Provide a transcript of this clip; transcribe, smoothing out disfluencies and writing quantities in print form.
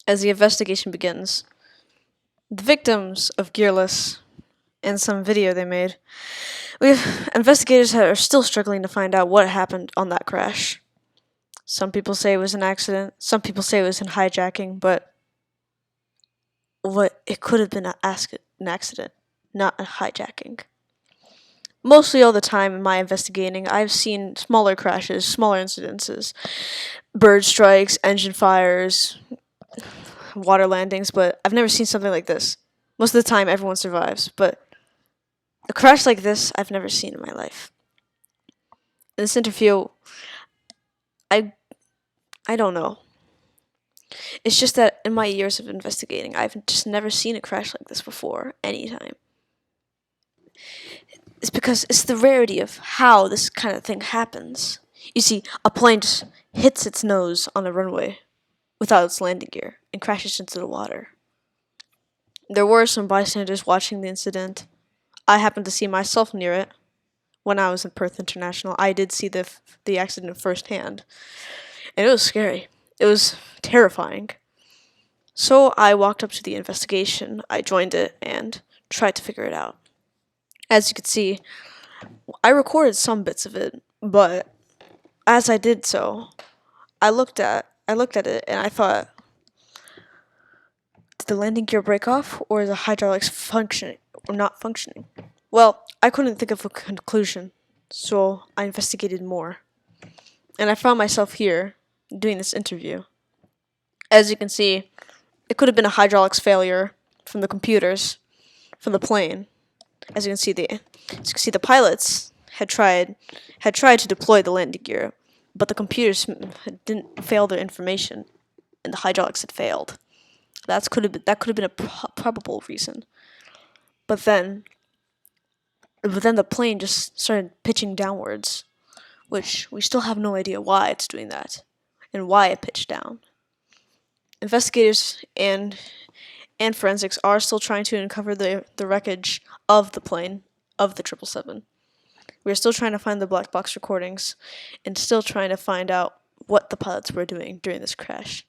as the investigation begins. The victims of Gearless and some video they made. Investigators are still struggling to find out what happened on that crash. Some people say it was an accident, some people say it was an hijacking, but it could have been an accident, not a hijacking. Mostly all the time in my investigating, I've seen smaller crashes, smaller incidences, bird strikes, engine fires, water landings, but I've never seen something like this. Most of the time, everyone survives, but a crash like this, I've never seen in my life. In this interview, I don't know. It's just that in my years of investigating, I've just never seen a crash like this before, anytime. It's because it's the rarity of how this kind of thing happens. You see, a plane just hits its nose on the runway without its landing gear and crashes into the water. There were some bystanders watching the incident. I happened to see myself near it when I was in Perth International. I did see the accident firsthand, and it was scary. It was terrifying. So I walked up to the investigation, I joined it, and tried to figure it out. As you can see, I recorded some bits of it, but as I did so, I looked at it and I thought, did the landing gear break off, or is the hydraulics functioning or not functioning? Well, I couldn't think of a conclusion, so I investigated more. And I found myself here, doing this interview. As you can see, it could have been a hydraulics failure from the computers, from the plane. As you can see, the pilots had tried to deploy the landing gear, but the computers didn't fail their information, and the hydraulics had failed. That could have been a probable reason. But then the plane just started pitching downwards, which we still have no idea why it's doing that, and why it pitched down. Investigators and forensics are still trying to uncover the wreckage of the plane, of the 777. We're still trying to find the black box recordings, and still trying to find out what the pilots were doing during this crash.